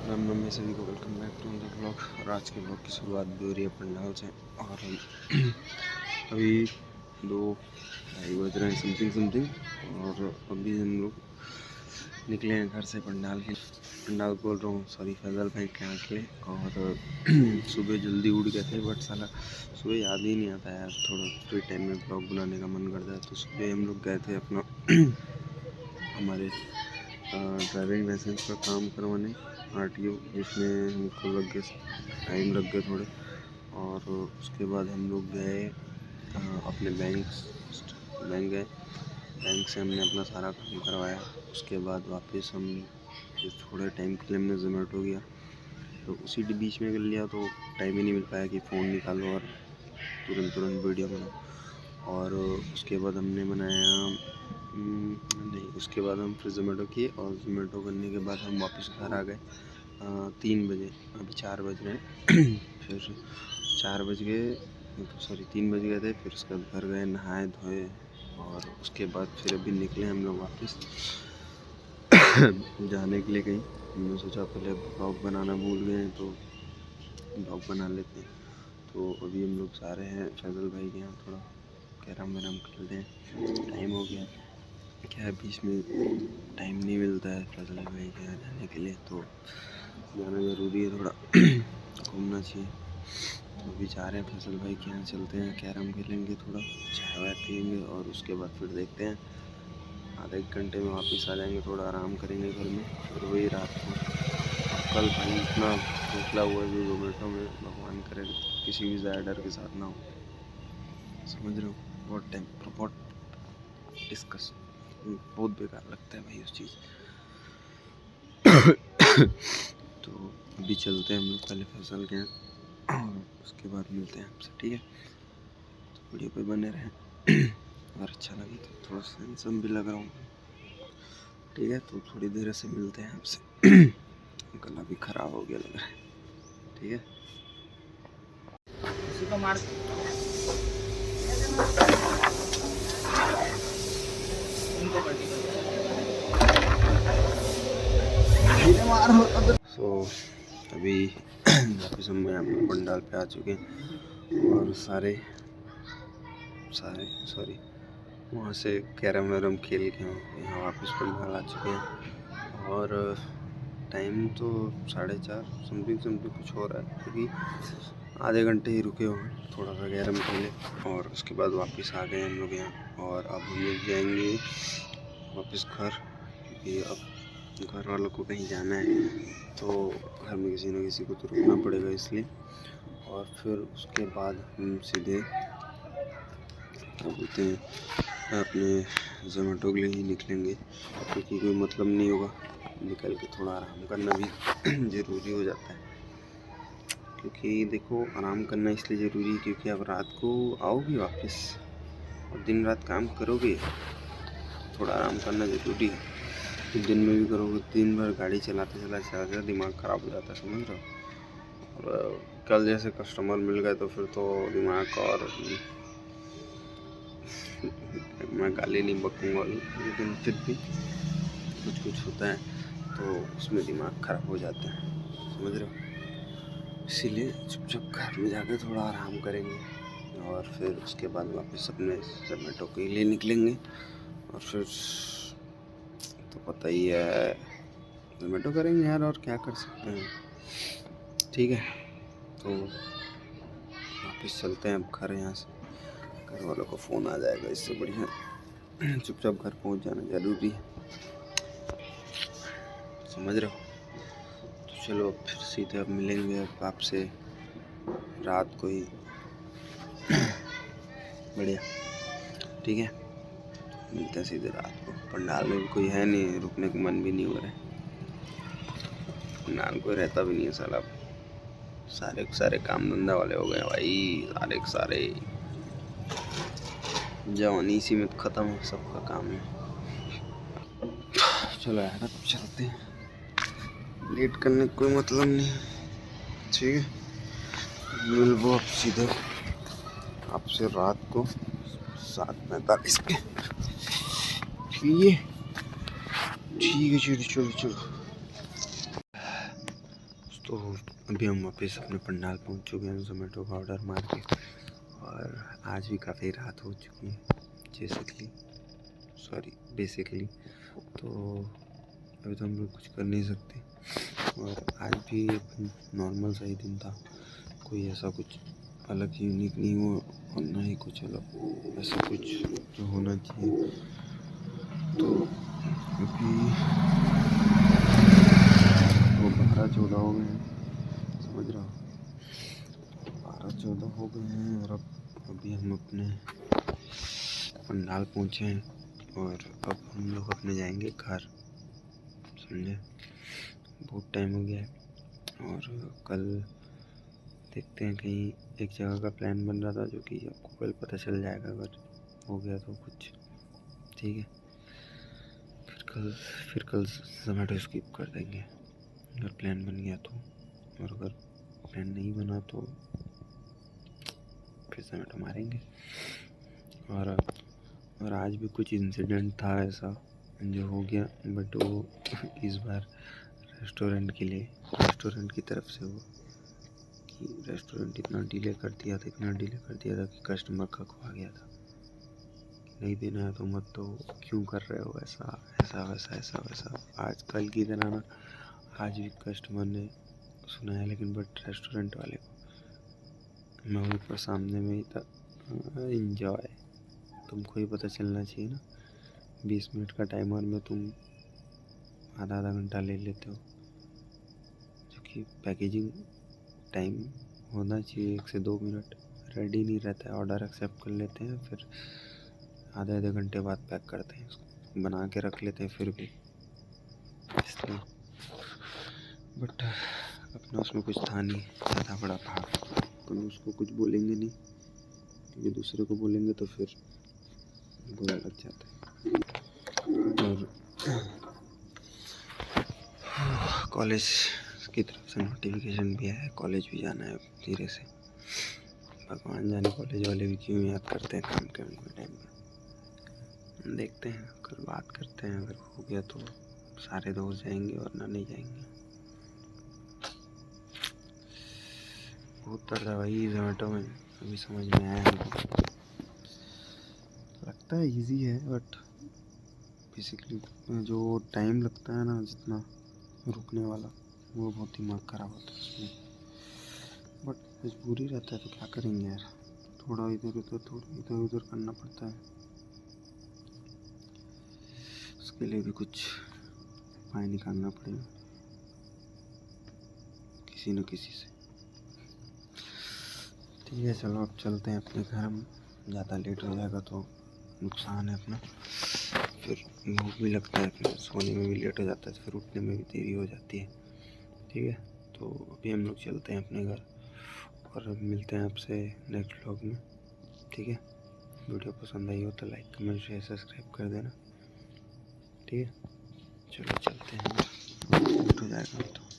राम राम भाई, सभी को welcome back to the blog. और आज के ब्लॉग की शुरुआत भी हो रही है पंडाल से। और अभी 2-2:30 बज रहे हैं समथिंग। और अभी हम लोग निकले हैं घर से पंडाल बोल रहा हूँ, सॉरी, फैजल भाई के यहाँ के लिए। और सुबह जल्दी उठ गए थे, बट साला सुबह याद ही नहीं आता यार। थोड़ा फ्री टाइम में ब्लॉग बनाने का मन करता है। तो सुबह हम लोग गए थे अपना हमारे ड्राइविंग लाइसेंस का काम करवाने RTO, जिसमें हमको टाइम लग गए थोड़े। और उसके बाद हम लोग गए अपने बैंक गए। बैंक से हमने अपना सारा काम करवाया। उसके बाद वापस हम थोड़े टाइम के लिए हमने ज़ोमैटो किया। तो उसी बीच में कर लिया, तो टाइम ही नहीं मिल पाया कि फ़ोन निकालो और तुरंत वीडियो बनाओ। और उसके बाद हमने बनाया नहीं, उसके बाद हम फिर ज़ोमैटो किए। और ज़ोमैटो करने के बाद हम वापस घर आ गए 3 बजे। अभी 4 बज रहे हैं फिर 4 बज गए, सॉरी 3 बज गए थे। फिर उसके बाद घर गए, नहाए धोए। और उसके बाद फिर अभी निकले हम लोग वापस जाने के लिए कहीं। हमने सोचा पहले ब्लॉग बनाना भूल गए हैं, तो ब्लॉग बना लेते हैं। तो अभी हम लोग जा रहे हैं फैजल भाई के यहाँ, थोड़ा कैरम वैरम खेलते हैं। टाइम हो गया क्या है, बीच में टाइम नहीं मिलता है फैजल भाई के यहाँ जाने के लिए, तो जाना ज़रूरी है, थोड़ा घूमना चाहिए। तो अभी जा रहे हैं फैजल भाई के यहाँ, चलते हैं, कैरम खेलेंगे, थोड़ा चाय वाय पियेंगे। और उसके बाद फिर देखते हैं, आधे एक घंटे में वापस आ जाएंगे, थोड़ा आराम करेंगे घर में। फिर वही रात को कल भाई इतना निकला हुआ है जो ज़ोमैटो में, भगवान करे किसी भी राइडर के साथ ना हो, समझ रहे हो। बहुत डिस्कस, बहुत बेकार लगता है भाई उस चीज़। तो अभी चलते हैं हम लोग पहले फैजल के यहाँ, और उसके बाद मिलते हैं आपसे, ठीक है। तो वीडियो पे बने रहें। अगर अच्छा लगे तो थोड़ा सेंसम भी लग रहा हूँ, ठीक है। तो थोड़ी देर से मिलते हैं आपसे। गला भी ख़राब हो गया लग रहा है, ठीक है। अभी वापस हम यहाँ पर पंडाल पे आ चुके हैं। और सारे सॉरी वहाँ से कैरम वैरम खेल के हम यहाँ वापस पंडाल आ चुके हैं। और टाइम तो 4:30 समथिंग कुछ हो रहा है, क्योंकि आधे घंटे ही रुके हुए हैं, थोड़ा सा कैरम खेले। और उसके बाद वापस आ गए हम लोग यहाँ। और अब हम लोग जाएंगे वापस घर, क्योंकि अब घर वालों को कहीं जाना है, तो घर में किसी न किसी को तो रुकना पड़ेगा, इसलिए। और फिर उसके बाद हम सीधे क्या बोलते हैं अपने ज़ोमैटो के लिए ही निकलेंगे, क्योंकि कोई मतलब नहीं होगा निकल के, थोड़ा आराम करना भी ज़रूरी हो जाता है। क्योंकि देखो, आराम करना इसलिए ज़रूरी है क्योंकि अब रात को आओगे वापस और दिन रात काम करोगे, थोड़ा आराम करना ज़रूरी है। तो दिन में भी करोगे, दिन भर गाड़ी चलाते दिमाग ख़राब हो जाता है, समझ रहे हो। और कल जैसे कस्टमर मिल गए तो फिर तो दिमाग का, और मैं गाली नहीं बकूँगा, लेकिन फिर भी कुछ होता है तो उसमें दिमाग ख़राब हो जाता है, समझ रहे हो। इसीलिए चुपचाप घर में जाकर थोड़ा आराम करेंगे। और फिर उसके बाद वापस अपने ज़ोमैटो के लिए निकलेंगे। और फिर तो पता ही है, ज़ोमैटो करेंगे यार, और क्या कर सकते हैं, ठीक है। तो वापस चलते हैं अब घर। यहाँ से घर वालों को फ़ोन आ जाएगा, इससे बढ़िया चुपचाप घर पहुँच जाना ज़रूरी है, समझ रहे हो। तो चलो अब फिर सीधे अब मिलेंगे अब आपसे रात को ही, बढ़िया, ठीक है। मिलते हैं सीधे रात को। पंडाल में भी कोई है नहीं, रुकने का मन भी नहीं हो रहा है, पंडाल कोई रहता भी नहीं है साला, सारे काम धंधा वाले हो गए भाई, सारे जवानी इसी में ख़त्म है, सबका काम है। चलो यार अब चलते हैं, लेट करने का कोई मतलब नहीं, ठीक है। मिलबो अब सीधे आपसे रात को 7:45 पे, ठीक है। चलो। तो अभी हम वापस अपने पंडाल पहुंच चुके हैं जोमेटो का ऑर्डर मार के, और आज भी काफ़ी रात हो चुकी है बेसिकली। तो अभी तो हम लोग कुछ कर नहीं सकते, और आज भी नॉर्मल सा ही दिन था, कोई ऐसा कुछ अलग यूनिक नहीं हुआ और ना ही कुछ अलग ऐसा कुछ जो होना चाहिए। तो अभी वो 12-14 हो गए हैं, समझ रहा हो, 12-14 हो गए हैं, और अब अभी हम अपने पंडाल पहुँचे हैं, और अब हम लोग अपने जाएंगे घर, समझे। बहुत टाइम हो गया है, और कल देखते हैं, कहीं एक जगह का प्लान बन रहा था जो कि आपको कल पता चल जाएगा, अगर हो गया तो कुछ ठीक है। फिर कल जोमेटो स्किप कर देंगे अगर प्लान बन गया तो, और अगर प्लान नहीं बना तो फिर जोमेटो मारेंगे। और आज भी कुछ इंसिडेंट था ऐसा जो हो गया, बट वो इस बार रेस्टोरेंट की तरफ से हुआ कि रेस्टोरेंट इतना डिले कर दिया था कि कस्टमर का खो गया था। नहीं देना है तो मत दो, क्यों कर रहे हो ऐसा वैसा। आज कल की तरह ना आज भी कस्टमर ने सुनाया, लेकिन बट रेस्टोरेंट वाले को मैं वहीं पर सामने में ही था। एंजॉय, तुमको ही पता चलना चाहिए ना, 20 मिनट का टाइमर में तुम आधा घंटा ले लेते हो, जो कि पैकेजिंग टाइम होना चाहिए 1 से 2 मिनट। रेडी नहीं रहता है, ऑर्डर एक्सेप्ट कर लेते हैं, फिर आधे घंटे बाद पैक करते हैं, उसको बना के रख लेते हैं फिर भी, इसलिए। बट अपना उसमें कुछ था नहीं, ज़्यादा बड़ा था, अपन उसको कुछ बोलेंगे नहीं, क्योंकि दूसरे को बोलेंगे तो फिर बुरा लग जाता है। और कॉलेज की तरफ से नोटिफिकेशन भी है, कॉलेज भी जाना है धीरे से। भगवान जाने कॉलेज वाले भी क्यों याद करते हैं काम के टाइम में। देखते हैं, कल बात करते हैं, अगर हो गया तो सारे दोस्त जाएंगे, वरना नहीं जाएंगे। बहुत दर्द है भाई जोमेटो में, अभी समझ में आया हमको। लगता है इजी है, बट बेसिकली जो टाइम लगता है ना, जितना रुकने वाला, वो बहुत दिमाग खराब होता है उसमें। बट मजबूरी रहता है तो क्या करेंगे यार, थोड़ा इधर उधर करना पड़ता है, उसके लिए भी कुछ उपाय निकालना पड़ेगा किसी न किसी से। ठीक है, चलो अब चलते हैं अपने घर, हम ज़्यादा लेट हो जाएगा तो नुकसान है अपना, फिर भूख भी लगता है, फिर सोने में भी लेट हो जाता है, फिर उठने में भी देरी हो जाती है। ठीक है, तो अभी हम लोग चलते हैं अपने घर, और मिलते हैं आपसे नेक्स्ट व्लॉग में। ठीक है, वीडियो पसंद आई हो तो लाइक कमेंट शेयर सब्सक्राइब कर देना। ठीक है, चलो चलते हैं, लेट हो जाएगा तो।